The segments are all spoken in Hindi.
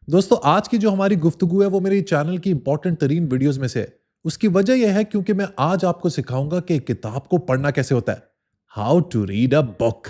दोस्तों आज की जो हमारी गुफ्तगू है वो मेरी चैनल की इंपॉर्टेंट तरीन वीडियोस में से है। उसकी वजह यह है क्योंकि मैं आज आपको सिखाऊंगा कि किताब को पढ़ना कैसे होता है। How to read a book.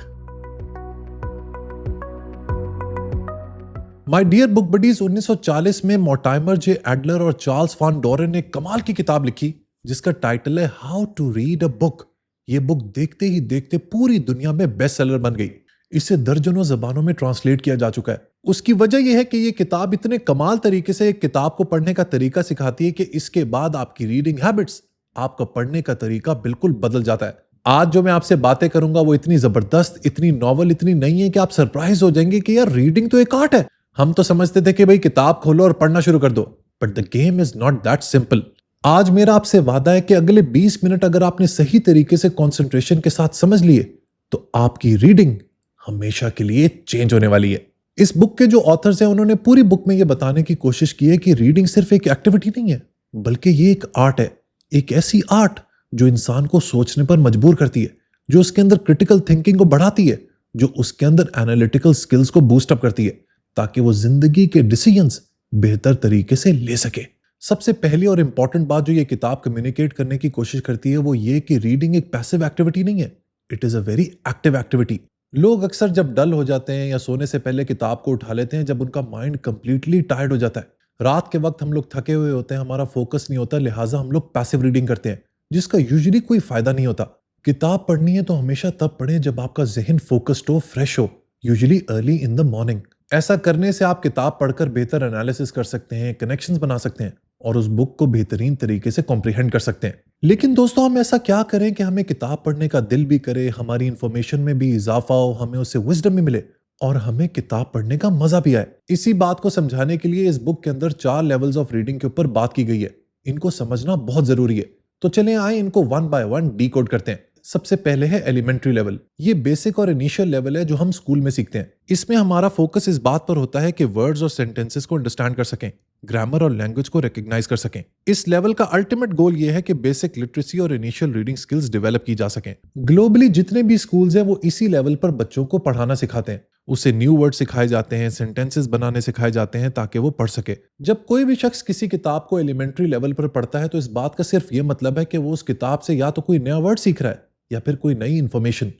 My dear book buddies, 1940 में मोर्टाइमर जे एडलर और चार्ल्स फॉन डोरेन ने कमाल की किताब लिखी जिसका टाइटल है how to read a book. ये बुक देखते ही देखते पूरी दुनिया में बेस्ट सेलर बन गई। इसे दर्जनों जबानों में ट्रांसलेट किया जा चुका है। उसकी वजह यह है कि ये किताब इतने कमाल तरीके से एक किताब को पढ़ने का तरीका सिखाती है कि इसके बाद आपकी रीडिंग हैबिट्स, आपका पढ़ने का तरीका बिल्कुल बदल जाता है। आज जो मैं आपसे बातें करूंगा वो इतनी जबरदस्त, इतनी नॉवल, इतनी नई है कि आप सरप्राइज हो जाएंगे कि यार रीडिंग तो एक आर्ट है। हम तो समझते थे कि भाई किताब खोलो और पढ़ना शुरू कर दो, but the game is not that simple. आज मेरा आपसे वादा है कि अगले 20 मिनट अगर आपने सही तरीके से कंसंट्रेशन के साथ समझ लिए तो आपकी रीडिंग हमेशा के लिए चेंज होने वाली है। इस बुक के जो ऑथर्स हैं उन्होंने पूरी बुक में यह बताने की कोशिश की है कि रीडिंग सिर्फ एक एक्टिविटी नहीं है, बल्कि ये एक आर्ट है। एक ऐसी आर्ट जो इंसान को सोचने पर मजबूर करती है, जो उसके अंदर क्रिटिकल थिंकिंग को बढ़ाती है, जो उसके अंदर एनालिटिकल स्किल्स को बूस्ट अप करती है ताकि वो जिंदगी के डिसीजंस बेहतर तरीके से ले सके। सबसे पहली और इंपॉर्टेंट बात जो ये किताब कम्युनिकेट करने की कोशिश करती है वो ये कि रीडिंग एक पैसिव एक्टिविटी नहीं है, it is a very active activity. लोग अक्सर जब डल हो जाते हैं या सोने से पहले किताब को उठा लेते हैं जब उनका माइंड कंप्लीटली टायर्ड हो जाता है। रात के वक्त हम लोग थके हुए होते हैं, हमारा फोकस नहीं होता, लिहाजा हम लोग पैसिव रीडिंग करते हैं जिसका यूजुअली कोई फायदा नहीं होता। किताब पढ़नी है तो हमेशा तब पढ़ें जब आपका जहन फोकस्ड हो, फ्रेश हो, usually early in the morning. ऐसा करने से आप किताब पढ़कर बेहतर एनालिसिस कर सकते हैं, कनेक्शंस बना सकते हैं और उस बुक को बेहतरीन तरीके से कॉम्प्रिहेंड कर सकते हैं। लेकिन दोस्तों हम ऐसा क्या करें कि हमें किताब पढ़ने का दिल भी करे, हमारी इंफॉर्मेशन में भी इजाफा हो, हमें उससे विजडम भी मिले और हमें किताब पढ़ने का मजा भी आए। इसी बात को समझाने के लिए इस बुक के अंदर 4 लेवल्स ऑफ रीडिंग के ऊपर बात की गई है। इनको समझना बहुत जरूरी है, तो चलें आए इनको वन बाय वन डीकोड करते हैं। सबसे पहले है एलिमेंट्री लेवल। ये बेसिक और इनिशियल लेवल है जो हम स्कूल में सीखते हैं। इसमें हमारा फोकस इस बात पर होता है कि वर्ड्स और सेंटेंसेस को अंडरस्टैंड कर सकें, ग्रामर और लैंग्वेज को रिकॉग्नाइज कर सकें। इस लेवल का अल्टीमेट गोल ये है कि बेसिक लिटरेसी और इनिशियल रीडिंग स्किल्स डेवलप की जा सकें। ग्लोबली जितने भी स्कूल्स हैं वो इसी लेवल पर बच्चों को पढ़ाना सिखाते हैं। उसे न्यू वर्ड सिखाए जाते हैं, सेंटेंसेस बनाने सिखाए जाते हैं ताकि वो पढ़ सके। जब कोई भी शख्स किसी किताब को एलिमेंट्री लेवल पर पढ़ता है तो इस बात का सिर्फ ये मतलब है कि वो उस किताब से या तो कोई नया वर्ड सीख रहा है या फिर कोई नई इंफॉर्मेशन,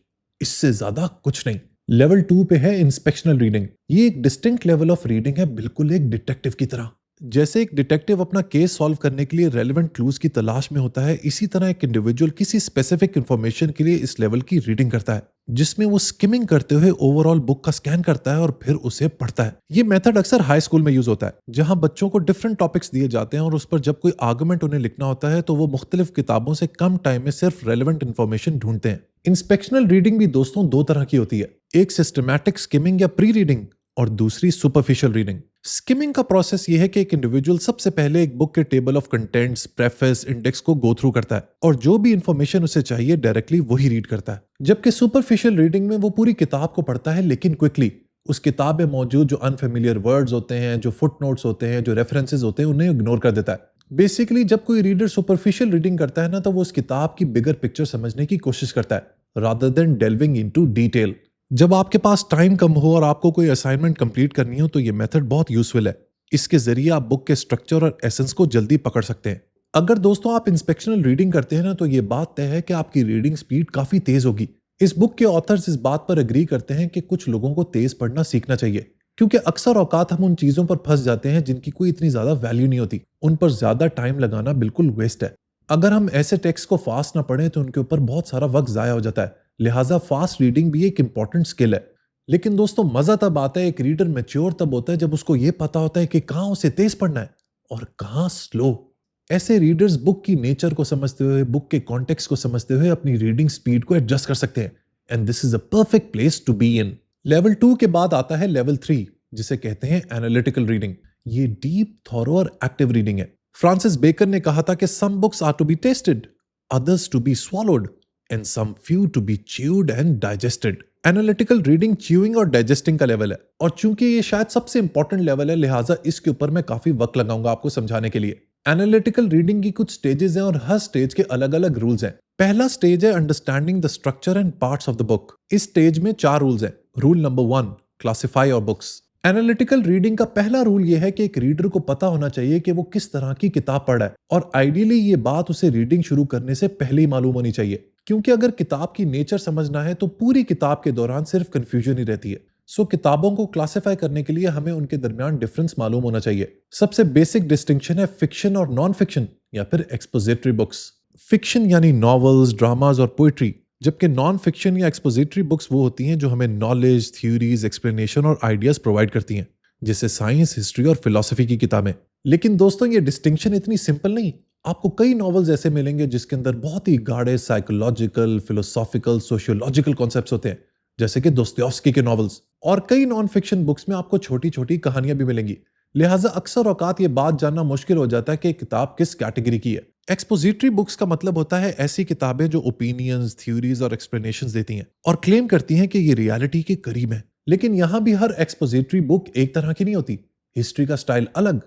इससे ज्यादा कुछ नहीं। लेवल 2 पे है इंस्पेक्शनल रीडिंग। ये एक डिस्टिंक्ट लेवल ऑफ रीडिंग है, बिल्कुल एक डिटेक्टिव की तरह। जैसे एक डिटेक्टिव अपना केस सॉल्व करने के लिए रेलेवेंट क्लूज की तलाश में होता है, इसी तरह एक इंडिविजुअल किसी स्पेसिफिक इंफॉर्मेशन के लिए इस लेवल की रीडिंग करता है, जिसमें वो स्किमिंग करते हुए ओवरऑल बुक का स्कैन करता है और फिर उसे पढ़ता है। ये मेथड अक्सर हाई स्कूल में यूज होता है, जहां बच्चों को डिफरेंट टॉपिक्स दिए जाते हैं और उस पर जब कोई आर्गुमेंट उन्हें लिखना होता है तो वो मुख्तलिफ किताबों से कम टाइम में सिर्फ रेलेवेंट इंफॉर्मेशन ढूंढते हैं। इंस्पेक्शनल रीडिंग भी दोस्तों 2 तरह की होती है, एक सिस्टमैटिक स्किमिंग या प्री रीडिंग और दूसरी सुपरफिशियल रीडिंग। स्किमिंग का प्रोसेस यह है कि एक इंडिविजुअल सबसे पहले एक बुक के table of contents, preface, index को गो थ्रू करता है और जो भी इंफॉर्मेशन उसे चाहिए डायरेक्टली वही रीड करता है। जबकि सुपरफिशियल रीडिंग में वो पूरी किताब को पढ़ता है लेकिन क्विकली। उस किताब में मौजूद जो अनफेमिलियर वर्ड्स होते हैं, जो फुटनोट्स होते हैं, जो रेफरेंसेस होते हैं, उन्हें इग्नोर कर देता है। बेसिकली जब कोई रीडर सुपरफिशियल रीडिंग करता है ना तो वो उस किताब की बिगर पिक्चर समझने की कोशिश करता है रादर देन डेल्विंग इनटू डिटेल। जब आपके पास टाइम कम हो और आपको कोई असाइनमेंट कंप्लीट करनी हो तो ये मेथड बहुत यूजफुल है। इसके जरिए आप बुक के स्ट्रक्चर और एसेंस को जल्दी पकड़ सकते हैं। अगर दोस्तों आप इंस्पेक्शनल रीडिंग करते हैं ना तो ये बात तय है कि आपकी रीडिंग स्पीड काफी तेज होगी। इस बुक के ऑथर्स इस बात पर एग्री करते हैं कि कुछ लोगों को तेज पढ़ना सीखना चाहिए, क्योंकि अक्सर औकात हम उन चीजों पर फंस जाते हैं जिनकी कोई इतनी ज्यादा वैल्यू नहीं होती। उन पर ज्यादा टाइम लगाना बिल्कुल वेस्ट है। अगर हम ऐसे टेक्स्ट को फास्ट ना पढ़ें तो उनके ऊपर बहुत सारा वक्त जाया हो जाता है। लिहाजा फास्ट रीडिंग भी एक इंपॉर्टेंट स्किल है। लेकिन दोस्तों मजा तब आता है, एक रीडर मैच्योर तब होता है जब उसको यह पता होता है कि कहां उसे तेज पढ़ना है और कहां स्लो। ऐसे रीडर्स बुक की नेचर को समझते हुए, बुक के कॉन्टेक्स्ट को समझते हुए अपनी रीडिंग स्पीड को एडजस्ट कर सकते हैं and this is a perfect place to be in. Level 2 के बाद आता है लेवल 3, जिसे कहते हैं एनालिटिकल रीडिंग। ये डीप, थॉरो और एक्टिव रीडिंग है। फ्रांसिस बेकन ने कहा था कि some books are to be tasted, others to be swallowed and some few to be chewed and digested. Analytical reading chewing और डाइजेस्टिंग का लेवल है और चूंकि ये शायद सबसे इंपॉर्टेंट लेवल है लिहाजा इसके ऊपर मैं काफी वक्त लगाऊंगा आपको समझाने के लिए। एनालिटिकल रीडिंग की कुछ स्टेजेस हैं और हर स्टेज के अलग अलग रूल्स हैं। पहला स्टेज है understanding the structure and parts of the book. इस स्टेज में 4 रूल्स हैं। Rule number 1, classify your books. Analytical reading का पहला रूल यह है कि एक रीडर को पता होना चाहिए कि वो किस तरह की किताब पढ़ रहा है, और आइडियली ये बात उसे रीडिंग शुरू करने से पहले ही मालूम होनी चाहिए, क्योंकि अगर किताब की नेचर समझना है तो पूरी किताब के दौरान सिर्फ कंफ्यूजन ही रहती है। किताबों को क्लासिफाई करने के लिए हमें उनके दरमियान डिफरेंस मालूम होना चाहिए। सबसे बेसिक डिस्टिंक्शन है फिक्शन और नॉन फिक्शन या फिर एक्सपोजिटरी बुक्स। फिक्शन यानी नॉवेल्स, ड्रामाज और पोइट्री, जबकि नॉन फिक्शन या एक्सपोजिटरी बुक्स वो होती हैं जो हमें नॉलेज, थ्योरीज, एक्सप्लेनेशन और आइडियाज प्रोवाइड करती हैं, जैसे साइंस, हिस्ट्री और फिलोसफी की किताबें। लेकिन दोस्तों, ये डिस्टिंक्शन इतनी सिंपल नहीं। आपको कई नॉवेल्स ऐसे मिलेंगे जिसके अंदर बहुत ही गाढ़े साइकोलॉजिकल, फिलोसॉफिकल, सोशियोलॉजिकल कॉन्सेप्ट्स होते हैं, जैसे कि दोस्तोयेव्स्की के नॉवेल्स। और कई नॉन फिक्शन बुक्स में आपको छोटी छोटी कहानियां भी मिलेंगी। लिहाजा अक्सर औकात ये बात जानना मुश्किल हो जाता है कि किताब किस कैटेगरी की है। एक्सपोजिटरी बुक्स का मतलब होता है ऐसी किताबें जो ओपिनियंस, थ्योरीज और एक्सप्लेनेशंस देती हैं और क्लेम करती हैं कि ये रियलिटी के करीब है। लेकिन यहां भी हर एक्सपोजिटरी बुक एक तरह की नहीं होती। हिस्ट्री का स्टाइल अलग,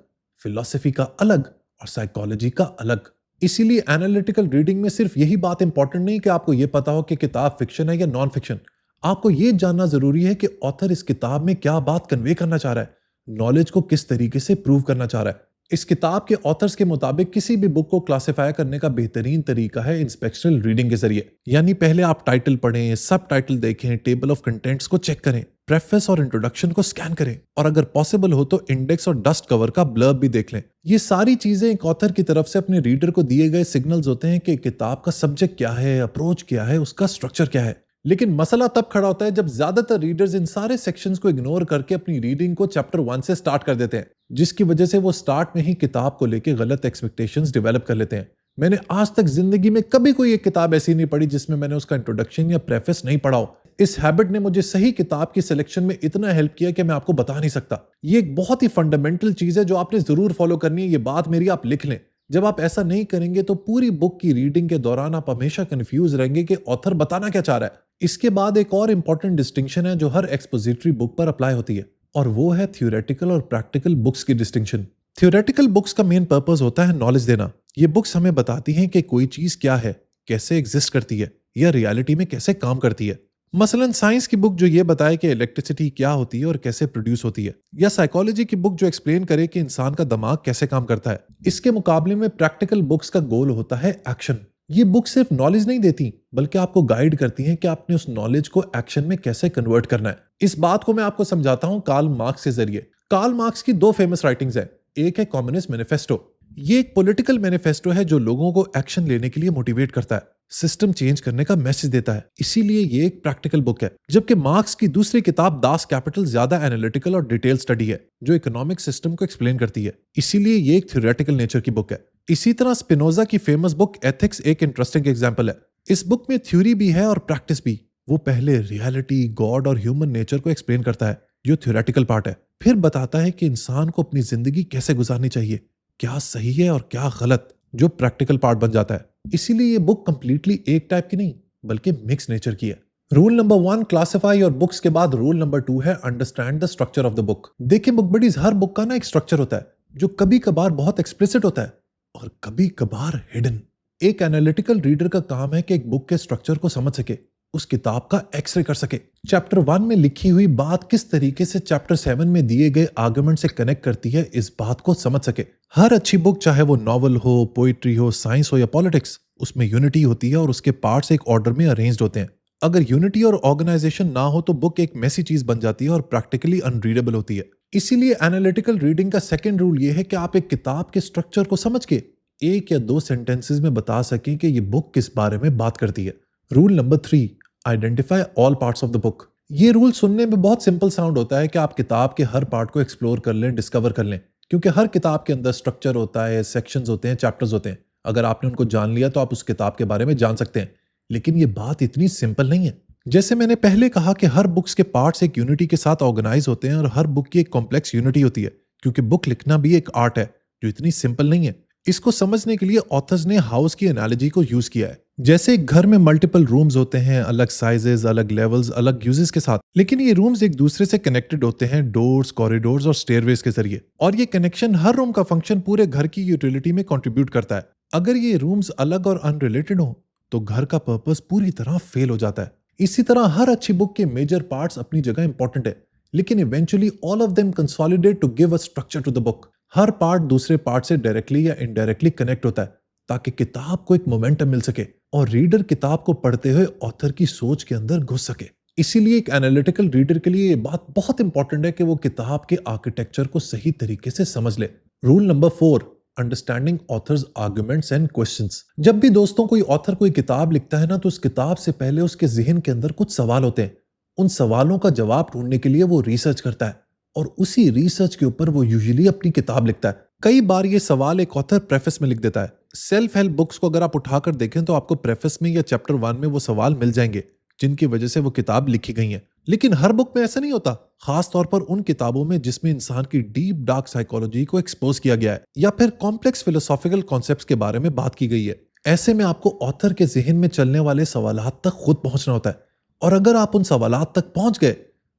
फिलॉसफी का अलग और साइकोलॉजी का अलग। इसीलिए एनालिटिकल रीडिंग में सिर्फ यही बात इंपॉर्टेंट नहीं कि आपको यह पता हो कि किताब फिक्शन है या नॉन फिक्शन। आपको यह जानना जरूरी है कि ऑथर इस किताब में क्या बात कन्वे करना चाह रहा है, नॉलेज को किस तरीके से प्रूव करना चाह रहा है। इस किताब के ऑथर्स के मुताबिक किसी भी बुक को क्लासिफाई करने का बेहतरीन तरीका है इंस्पेक्शनल रीडिंग के जरिए। यानी पहले आप टाइटल पढ़ें, सब टाइटल देखें, टेबल ऑफ कंटेंट्स को चेक करें, प्रेफेस और इंट्रोडक्शन को स्कैन करें, और अगर पॉसिबल हो तो इंडेक्स और डस्ट कवर का ब्लर्ब भी देख लें। ये सारी चीजें एक ऑथर की तरफ से अपने रीडर को दिए गए सिग्नल्स होते हैं कि किताब का सब्जेक्ट क्या है, अप्रोच क्या है, उसका स्ट्रक्चर क्या है। लेकिन मसला तब खड़ा होता है जब ज्यादातर रीडर्स इन सारे सेक्शंस को इग्नोर करके अपनी रीडिंग को चैप्टर 1 से स्टार्ट कर देते हैं, जिसकी वजह से वो स्टार्ट में ही किताब को लेके गलत एक्सपेक्टेशंस डेवलप कर लेते हैं। मैंने आज तक जिंदगी में कभी कोई एक किताब ऐसी नहीं पढ़ी जिसमें मैंने उसका इंट्रोडक्शन या प्रेफेस नहीं पढ़ा हो। इस हैबिट ने मुझे सही किताब की सिलेक्शन में इतना हेल्प किया कि मैं आपको बता नहीं सकता। ये एक बहुत ही फंडामेंटल चीज है जो आपने जरूर फॉलो करनी है। ये बात मेरी आप लिख लें। जब आप ऐसा नहीं करेंगे तो पूरी बुक की रीडिंग के दौरान आप हमेशा कंफ्यूज रहेंगे कि ऑथर बताना क्या चाह रहा है। इसके बाद एक और इंपॉर्टेंट डिस्टिंक्शन है जो हर एक्सपोजिटरी बुक पर अप्लाई होती है, और वो है थ्योरेटिकल और प्रैक्टिकल बुक्स की डिस्टिंक्शन। थ्योरेटिकल बुक्स का मेन पर्पस होता है नॉलेज देना। ये बुक्स हमें बताती हैं कि कोई चीज क्या है, कैसे एग्जिस्ट करती है, या रियलिटी में कैसे काम करती है। मसलन साइंस की बुक जो ये बताए कि इलेक्ट्रिसिटी क्या होती है और कैसे प्रोड्यूस होती है, या साइकोलॉजी की बुक जो एक्सप्लेन करे कि इंसान का दिमाग कैसे काम करता है। इसके मुकाबले में प्रैक्टिकल बुक्स का गोल होता है एक्शन। ये बुक सिर्फ नॉलेज नहीं देती बल्कि आपको गाइड करती हैं कि आपने उस नॉलेज को एक्शन में कैसे कन्वर्ट करना है। इस बात को मैं आपको समझाता हूं कार्ल मार्क्स के जरिए। कार्ल मार्क्स की दो फेमस राइटिंग्स है। एक है कम्युनिस्ट मैनिफेस्टो। ये एक पॉलिटिकल मैनिफेस्टो है जो लोगों को एक्शन लेने के लिए मोटिवेट करता है, सिस्टम चेंज करने का मैसेज देता है। इसीलिए ये एक प्रैक्टिकल बुक है। जबकि मार्क्स की दूसरी किताब दास कैपिटल ज्यादा एनालिटिकल और डिटेल स्टडी है जो इकोनॉमिक सिस्टम को एक्सप्लेन करती है। इसीलिए ये एक थ्योरेटिकल नेचर की बुक है। इसी तरह स्पिनोजा की फेमस बुक एथिक्स एक इंटरेस्टिंग एग्जाम्पल है। इस बुक में थ्योरी भी है और प्रैक्टिस भी। वो पहले रियलिटी, गॉड और ह्यूमन नेचर को एक्सप्लेन करता है जो थ्योरेटिकल पार्ट है, फिर बताता है कि इंसान को अपनी जिंदगी कैसे गुजारनी चाहिए, क्या सही है और क्या गलत, जो प्रैक्टिकल पार्ट बन जाता है। इसीलिए ये बुक कंप्लीटली एक टाइप की नहीं बल्कि मिक्स नेचर की है। Rule number 1 classify your books के बाद रूल नंबर 2 है understand the structure of the book. देखिए बुक बडीज, हर बुक का ना एक स्ट्रक्चर होता है जो कभी कभार बहुत एक्सप्लिसिट होता है और कभी कभार हिडन। एक एनालिटिकल रीडर का काम है कि एक बुक के स्ट्रक्चर को समझ सके, उस किताब का एक्सरे कर सके। चैप्टर 1 में लिखी हुई बात किस तरीके से चैप्टर 7 में दिए गए आर्गुमेंट से कनेक्ट करती है, इस बात को समझ सके। हर अच्छी बुक, चाहे वो नॉवल हो, पोइट्री हो, साइंस हो या पॉलिटिक्स, उसमें यूनिटी होती है और उसके पार्ट्स एक ऑर्डर में अरेंज्ड होते हैं। अगर यूनिटी और ऑर्गेनाइजेशन ना हो तो बुक एक मेसी चीज बन जाती है और प्रैक्टिकली अनरीडेबल होती है। इसीलिए एनालिटिकल रीडिंग का सेकंड रूल ये है कि आप एक किताब के स्ट्रक्चर को समझ के 1 या 2 सेंटेंसेस में बता सकें कि ये बुक किस बारे में बात करती है। Rule number 3 identify all parts of the book. ये रूल सुनने में बहुत सिंपल साउंड होता है कि आप किताब के हर पार्ट को एक्सप्लोर कर लें, डिस्कवर कर लें, क्योंकि हर किताब के अंदर स्ट्रक्चर होता है, सेक्शंस होते हैं, चैप्टर्स होते हैं। अगर आपने उनको जान लिया तो आप उस किताब के बारे में जान सकते हैं। लेकिन ये बात इतनी सिंपल नहीं है। जैसे मैंने पहले कहा कि हर बुक्स के पार्ट्स एक यूनिटी के साथ ऑर्गेनाइज होते हैं और हर बुक की एक कॉम्प्लेक्स यूनिटी होती है, क्योंकि बुक लिखना भी एक आर्ट है जो इतनी सिंपल नहीं है। इसको समझने के लिए ऑथर्स ने हाउस की एनालॉजी को यूज किया है। जैसे एक घर में मल्टीपल रूम्स होते हैं, अलग साइजेस, अलग लेवल्स, अलग यूजेस के साथ, लेकिन ये रूम्स एक दूसरे से कनेक्टेड होते हैं डोर्स, कॉरिडोर्स और स्टेयरवेज के जरिए। और ये कनेक्शन हर रूम का फंक्शन पूरे घर की यूटिलिटी में कंट्रीब्यूट करता है। अगर ये रूम्स अलग और अनरिलेटेड हो तो घर का पर्पस पूरी तरह फेल हो जाता है। इसी तरह हर अच्छी बुक के मेजर पार्ट्स अपनी जगह इंपॉर्टेंट है, लेकिन eventually all of them consolidate to give a structure to the book. हर पार्ट दूसरे पार्ट से डायरेक्टली या इनडायरेक्टली कनेक्ट होता है ताकि किताब को एक मोमेंटम मिल सके और रीडर किताब को पढ़ते हुए ऑथर की सोच के अंदर घुस सके। इसीलिए एक एनालिटिकल रीडर के लिए ये बात बहुत इंपॉर्टेंट है कि वो किताब के आर्किटेक्चर को सही तरीके से समझ ले। Rule number 4, understanding authors arguments and questions. जब भी दोस्तों कोई ऑथर कोई किताब लिखता है ना, तो उस किताब से पहले उसके जहन के अंदर कुछ सवाल होते हैं। उन सवालों का जवाब ढूंढने के लिए वो रिसर्च करता है और उसी रिसर्च के ऊपर वो यूजुअली अपनी किताब लिखता है। कई बार ये सवाल एक ऑथर प्रेफेस में लिख देता है। सेल्फ हेल्प बुक्स को अगर आप उठाकर देखें तो आपको प्रेफेस में या चैप्टर 1 में वो सवाल मिल जाएंगे जिनकी वजह से वो किताब लिखी गई है। लेकिन हर बुक में ऐसा नहीं होता, खास तौर पर उन किताबों में जिसमें इंसान की डीप डार्क साइकोलॉजी को एक्सपोज किया गया है या फिर कॉम्प्लेक्स फिलोसॉफिकल कॉन्सेप्ट्स के बारे में बात की गई है। ऐसे में आपको ऑथर के जहन में चलने वाले सवालात तक खुद पहुंचना होता है और अगर आप उन सवालात तक पहुंच गए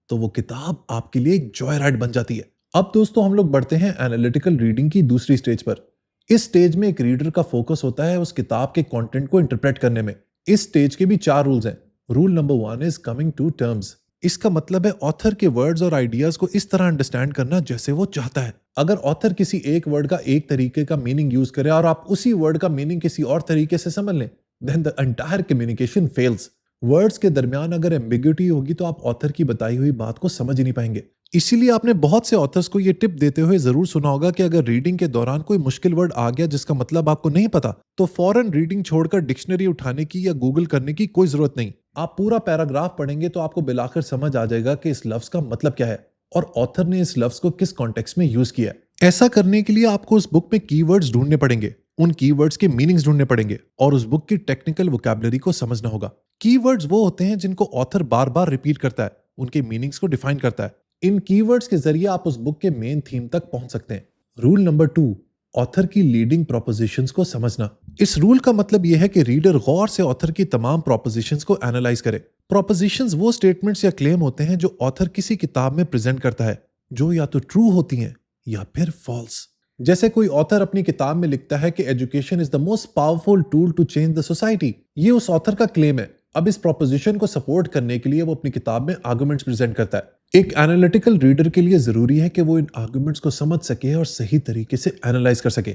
तो वो किताब आपके लिए एक जॉय राइड बन जाती है। अब दोस्तों हम लोग बढ़ते हैं एनालिटिकल रीडिंग की दूसरी स्टेज पर। इस स्टेज में एक रीडर का फोकस होता है उस किताब के कंटेंट को इंटरप्रेट करने में। इस स्टेज के भी 4 रूल्स हैं। Rule number 1 is coming to terms. इसका मतलब है ऑथर के वर्ड्स और आइडियाज को इस तरह अंडरस्टैंड करना जैसे वो चाहता है। अगर ऑथर किसी एक वर्ड का एक तरीके का मीनिंग यूज करे और आप उसी वर्ड का मीनिंग किसी और तरीके से समझ लें, then the entire communication fails. Words के दरमियान अगर एम्बिग्युइटी होगी तो आप ऑथर की बताई हुई बात को समझ ही नहीं पाएंगे। इसीलिए आपने बहुत से ऑथर्स को ये टिप देते हुए जरूर सुना होगा कि अगर रीडिंग के दौरान कोई मुश्किल वर्ड आ गया जिसका मतलब आपको नहीं पता, तो फौरन रीडिंग छोड़कर डिक्शनरी उठाने की या गूगल करने की कोई जरूरत नहीं। आप पूरा पैराग्राफ पढ़ेंगे तो आपको बिलाखिर समझ आ जाएगा कि इस लफ्ज का मतलब क्या है और ऑथर ने इस लफ्ज को किस कॉन्टेक्स्ट में यूज किया है। ऐसा करने के लिए आपको उस बुक में कीवर्ड्स ढूंढने पड़ेंगे, उन कीवर्ड्स के मीनिंग्स ढूंढने पड़ेंगे और उस बुक की टेक्निकल वोकैबुलरी को समझना होगा। कीवर्ड्स वो होते हैं जिनको ऑथर बार बार रिपीट करता है, उनके मीनिंग्स को डिफाइन करता है। इन कीवर्ड्स के जरिए आप उस बुक के मेन थीम तक पहुंच सकते हैं। रूल नंबर 2, ऑथर की लीडिंग प्रोपोजिशंस को समझना। इस रूल का मतलब यह है कि रीडर गौर से ऑथर की तमाम प्रोपोजिशंस को एनालाइज करे। प्रोपोजिशंस वो स्टेटमेंट्स या क्लेम होते हैं जो ऑथर किसी किताब में प्रेजेंट करता है, जो या तो ट्रू होती हैं या फिर फॉल्स। जैसे कोई ऑथर अपनी किताब में लिखता है कि education is the most powerful tool to change the society. ये उस ऑथर का क्लेम है। अब इस प्रोपोजिशन को सपोर्ट करने के लिए वो अपनी किताब में आर्गुमेंट्स प्रेजेंट करता है। एक एनालिटिकल रीडर के लिए जरूरी है कि वो इन आर्गुमेंट्स को समझ सके और सही तरीके से एनालाइज कर सके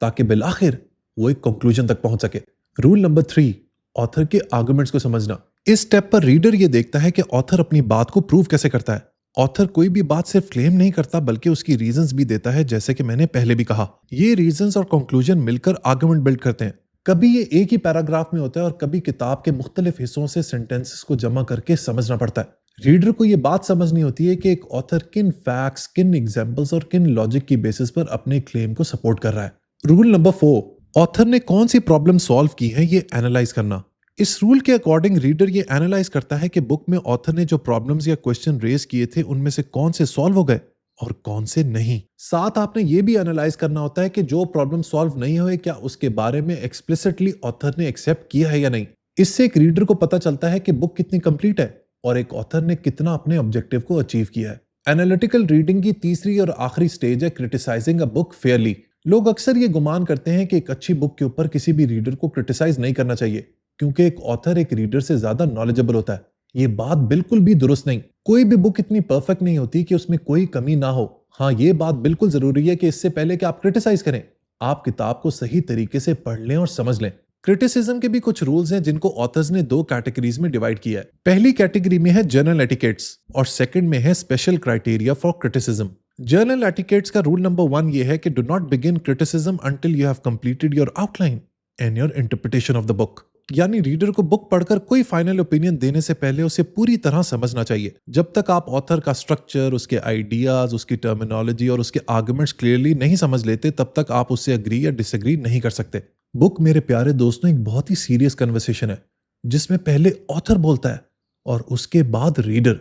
ताकि बिलाखिर वो एक कंक्लूजन तक पहुंच सके। रूल नंबर 3, ऑथर के आर्गुमेंट्स को समझना। इस स्टेप पर रीडर ये देखता है कि ऑथर अपनी बात को प्रूव कैसे करता है। ऑथर कोई भी बात सिर्फ क्लेम नहीं करता बल्कि उसकी रीजंस भी देता है, जैसे कि मैंने पहले भी कहा। ये रीजंस और कंक्लूजन मिलकर आर्गुमेंट बिल्ड करते हैं। कभी ये एक ही पैराग्राफ में होता है और कभी किताब के मुख्तलिफ हिस्सों से सेंटेंसेस को जमा करके समझना पड़ता है। रीडर को ये बात समझनी होती है कि एक ऑथर किन फैक्ट्स, किन एग्जाम्पल्स और किन लॉजिक की बेसिस पर अपने क्लेम को सपोर्ट कर रहा है। रूल नंबर 4, ऑथर ने कौन सी प्रॉब्लम सॉल्व की है ये एनालाइज करना। इस रूल के अकॉर्डिंग रीडर ये एनालाइज करता है कि बुक में ऑथर ने जो प्रॉब्लम्स या क्वेश्चन रेज किए थे उनमें से कौन से सॉल्व हो गए और कौन से नहीं। साथ आपने ये भी एनालाइज करना होता है कि जो प्रॉब्लम सॉल्व नहीं हुए क्या उसके बारे में एक्सप्लिसिटली ऑथर ने एक्सेप्ट किया है या नहीं। इससे एक रीडर को पता चलता है कि बुक कितनी कंप्लीट है और एक ऑथर ने कितना अपने ऑब्जेक्टिव को अचीव किया है। एनालिटिकल रीडिंग की तीसरी और आखिरी स्टेज है क्रिटिसाइजिंग अ बुक फेयरली। लोग अक्सर ये गुमान करते हैं कि एक अच्छी बुक के ऊपर किसी भी रीडर को क्रिटिसाइज नहीं करना चाहिए क्योंकि एक ऑथर एक रीडर से ज्यादा नॉलेजेबल होता है। ये बात बिल्कुल भी दुरुस्त नहीं। कोई भी बुक इतनी परफेक्ट नहीं होती कि उसमें कोई कमी ना हो। हाँ, ये बात बिल्कुल जरूरी है कि इससे पहले कि आप क्रिटिसाइज करें, आप किताब को सही तरीके से पढ़ लें और समझ लें। क्रिटिसिज्म के भी कुछ रूल्स हैं जिनको ऑथर्स ने 2 कैटेगरीज में डिवाइड किया है। पहली कैटेगरी में है जर्नल एटिकेट्स और सेकंड में है special criteria for criticism. Journal etiquettes का रूल नंबर 1 ये है कि do not begin criticism until you have completed your outline and your interpretation of the book. यानी रीडर को बुक पढ़कर कोई फाइनल ओपिनियन देने से पहले उसे पूरी तरह समझना चाहिए। जब तक आप ऑथर का स्ट्रक्चर, उसके आइडियाज, उसकी टर्मिनोलॉजी और उसके आर्गुमेंट्स क्लियरली नहीं समझ लेते तब तक आप उससे अग्री या डिसएग्री नहीं कर सकते। बुक मेरे प्यारे दोस्तों एक बहुत ही सीरियस कन्वर्सेशन है जिसमें पहले ऑथर बोलता है और उसके बाद रीडर।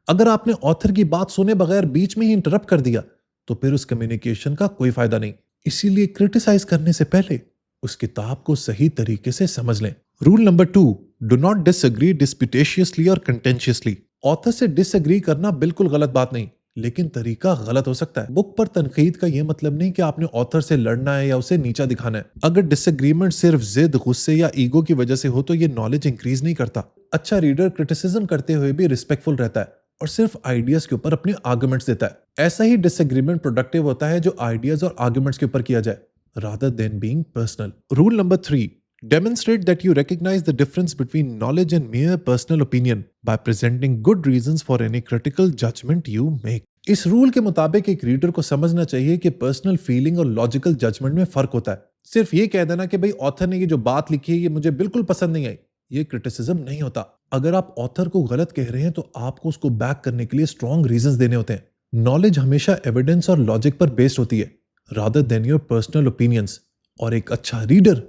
अगर आपने ऑथर की बात सुने बगैर बीच में ही इंटरप्ट कर दिया तो फिर उस कम्युनिकेशन का कोई फायदा नहीं। इसीलिए क्रिटिसाइज करने से पहले उस किताब को सही तरीके से समझ लें। Rule number 2, do not disagree disputatiously और कंटेंशियसली। ऑथर से डिसएग्री करना बिल्कुल गलत बात नहीं, लेकिन तरीका गलत हो सकता है। बुक पर तनकीद का यह मतलब नहीं कि आपने ऑथर से लड़ना है या उसे नीचा दिखाना है। अगर डिसएग्रीमेंट सिर्फ जिद, गुस्से या ईगो की वजह से हो तो यह नॉलेज इंक्रीज नहीं करता। अच्छा रीडर क्रिटिसिज्म करते हुए भी रिस्पेक्टफुल रहता है और सिर्फ आइडियाज के ऊपर अपने आर्गुमेंट्स देता है। ऐसा ही डिसएग्रीमेंट प्रोडक्टिव होता है जो आइडियाज और आर्गुमेंट्स के ऊपर किया जाए rather than being personal. Rule number 3. Demonstrate that you recognize the difference between knowledge and mere personal opinion by presenting good reasons for any critical judgment you make. इस रूल के मुताबिक एक रीडर को समझना चाहिए कि पर्सनल फीलिंग और लॉजिकल जजमेंट में फर्क होता है। सिर्फ ये कह देना कि भाई ऑथर ने ये जो बात लिखी है ये मुझे बिल्कुल पसंद नहीं आई, ये क्रिटिसिज्म नहीं होता। अगर आप ऑथर को गलत कह रहे हैं तो आपको उसको बैक करने के लिए स्ट्रॉन्ग रीजंस देने होते हैं। नॉलेज हमेशा एविडेंस और लॉजिक पर बेस्ड होती है rather than your personal opinions, और एक अच्छा रीडर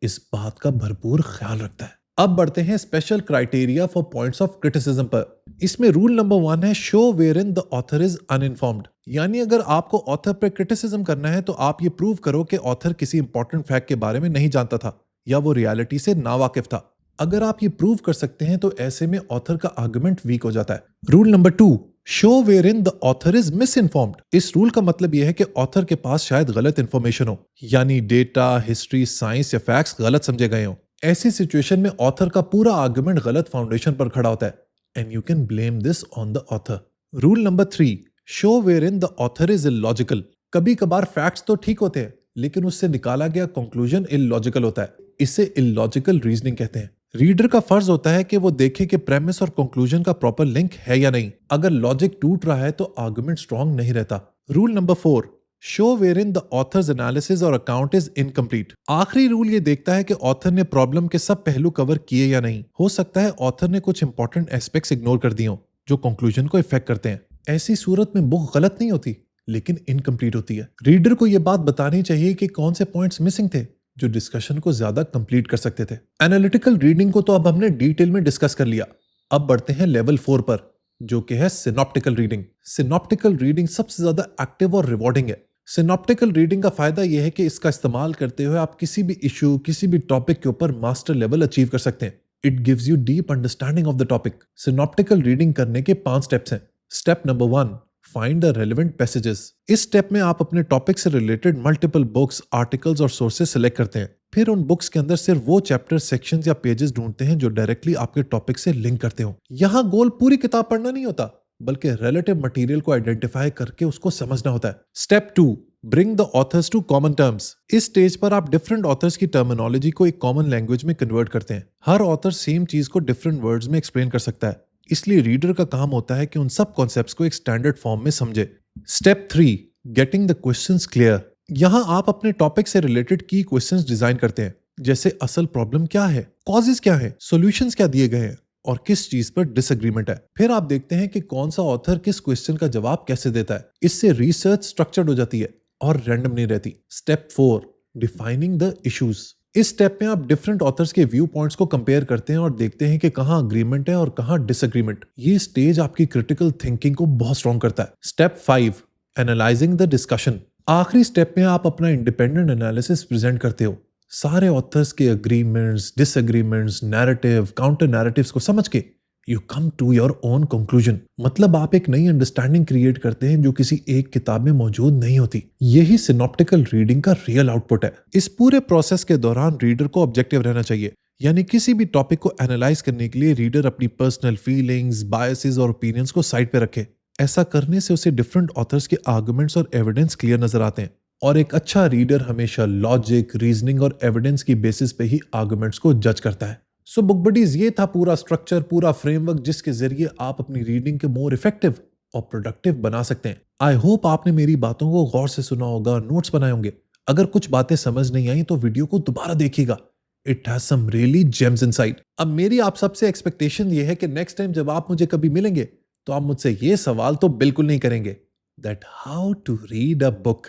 इस बात का भरपूर ख्याल रखता है। अब बढ़ते हैं special criteria for points of criticism पर। इसमें रूल नंबर 1 है show where in the author is uninformed. यानी अगर आपको ऑथर पर क्रिटिसिज्म करना है तो आप ये प्रूव करो कि ऑथर किसी इंपॉर्टेंट फैक्ट के बारे में नहीं जानता था या वो रियलिटी से नावाकिफ था। अगर आप ये प्रूव कर सकते हैं तो ऐसे में ऑथर का आर्गुमेंट वीक हो जाता है। Rule number 2, show where in the author is misinformed. इस रूल का मतलब यह है कि ऑथर के पास शायद गलत इंफॉर्मेशन हो, यानी डेटा, हिस्ट्री, साइंस या फैक्ट्स गलत समझे गए हो। ऐसी सिचुएशन में ऑथर का पूरा आर्गुमेंट गलत फाउंडेशन पर खड़ा होता है and you can blame this on the author. Rule number 3, show where in the author is illogical. कभी कभार फैक्ट्स तो ठीक होते हैं लेकिन उससे निकाला गया कंक्लूजन इलॉजिकल होता है, इसे इलॉजिकल रीजनिंग कहते हैं। रीडर का फर्ज होता है कि वो देखे कि प्रेमिस और कंक्लूजन का प्रॉपर लिंक है या नहीं। अगर लॉजिक टूट रहा है तो आर्गुमेंट स्ट्रॉन्ग नहीं रहता। Rule number 4, show where in the author's analysis और अकाउंट इज इनकम्प्लीट। आखिरी रूल ये देखता है कि ऑथर ने प्रॉब्लम के सब पहलू कवर किए या नहीं। हो सकता है ऑथर ने कुछ इंपॉर्टेंट एस्पेक्ट्स इग्नोर कर दिए हों जो कंक्लूजन को इफेक्ट करते हैं। ऐसी सूरत में बुक गलत नहीं होती लेकिन इनकम्प्लीट होती है। रीडर को यह बात बतानी चाहिए कि कौन से पॉइंट्स मिसिंग थे जो डिस्कशन को ज्यादा कंप्लीट कर सकते थे। एनालिटिकल रीडिंग को तो अब हमने डिटेल में डिस्कस कर लिया। अब बढ़ते हैं लेवल 4 पर जो कि है सिनॉप्टिकल रीडिंग। सिनॉप्टिकल रीडिंग सबसे ज्यादा एक्टिव और रिवॉर्डिंग है। सिनॉप्टिकल रीडिंग का फायदा यह है कि इसका इस्तेमाल करते हुए आप किसी भी इशू, किसी भी टॉपिक के ऊपर मास्टर लेवल अचीव कर सकते हैं। It gives you deep understanding of the topic. Synoptical reading करने के 5 स्टेप्स हैं। Step number 1, find the relevant passages. इस स्टेप में आप अपने टॉपिक से रिलेटेड मल्टीपल बुक्स, आर्टिकल्स और सोर्सेज सेलेक्ट करते हैं। फिर उन बुक्स के अंदर सिर्फ वो चैप्टर, सेक्शंस या पेजेस ढूंढते हैं जो डायरेक्टली आपके टॉपिक से लिंक करते हो। यहाँ गोल पूरी किताब पढ़ना नहीं होता बल्कि रिलेटिव मटेरियल को आइडेंटिफाई करके उसको समझना होता है। Step 2, bring the authors to common terms. इस स्टेज पर आप डिफरेंट ऑथर्स की टर्मिनोलॉजी को एक कॉमन लैंग्वेज में कन्वर्ट करते हैं। हर ऑथर सेम चीज को डिफरेंट वर्ड्स में एक्सप्लेन कर सकता है, इसलिए रीडर का काम होता है कि उन सब कॉन्सेप्ट्स को एक स्टैंडर्ड फॉर्म में समझे। Step 3, getting the questions clear. यहां आप अपने टॉपिक से रिलेटेड की क्वेश्चंस डिजाइन करते हैं, जैसे असल प्रॉब्लम क्या है, कॉजेस क्या है, सॉल्यूशंस क्या दिए गए हैं और किस चीज पर डिसएग्रीमेंट है। फिर आप देखते हैं कि कौन सा ऑथर किस क्वेश्चन का जवाब कैसे देता है। इससे रिसर्च स्ट्रक्चर्ड हो जाती है और रैंडम नहीं रहती। Step 4, defining the issues. इस स्टेप में आप डिफरेंट ऑथर्स के व्यू पॉइंट्स को कंपेयर करते हैं और देखते हैं कि कहां अग्रीमेंट है और कहां डिसएग्रीमेंट। ये स्टेज आपकी क्रिटिकल थिंकिंग को बहुत स्ट्रॉन्ग करता है। Step 5, analysing the discussion. आखिरी स्टेप में आप अपना इंडिपेंडेंट एनालिसिस प्रेजेंट करते हो। सारे ऑथर्स के agreements, disagreements, narrative, counter narratives को समझ के you come to your own conclusion. मतलब आप एक नई अंडरस्टैंडिंग क्रिएट करते हैं जो किसी एक किताब में मौजूद नहीं होती। यही सिनॉप्टिकल रीडिंग का रियल आउटपुट है। इस पूरे प्रोसेस के दौरान रीडर को ऑब्जेक्टिव रहना चाहिए, यानी किसी भी टॉपिक को एनालाइज करने के लिए रीडर अपनी पर्सनल फीलिंग्स, बायसेस और ओपिनियंस को साइड पे रखे। ऐसा करने से उसे डिफरेंट ऑथर्स के आर्गुमेंट्स और एविडेंस क्लियर नजर आते हैं। और एक अच्छा रीडर हमेशा लॉजिक, रीजनिंग और एविडेंस की बेसिस पे ही आर्गुमेंट्स को जज करता है। सो बुक बडीज, ये था पूरा स्ट्रक्चर, पूरा फ्रेमवर्क जिसके जरिए आप अपनी रीडिंग के मोर इफेक्टिव और प्रोडक्टिव बना सकते हैं। आई होप आपने मेरी बातों को गौर से सुना होगा, नोट्स बनाए होंगे। अगर कुछ बातें समझ नहीं आई तो वीडियो को दोबारा देखिएगा। It has some really gems inside. अब मेरी आप सबसे एक्सपेक्टेशन ये है कि नेक्स्ट टाइम जब आप मुझे कभी मिलेंगे तो आप मुझसे ये सवाल तो बिल्कुल नहीं करेंगे that how to read a book.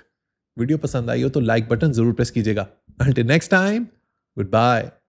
Video पसंद आई हो तो लाइक बटन जरूर प्रेस कीजिएगा। Until next time, good bye.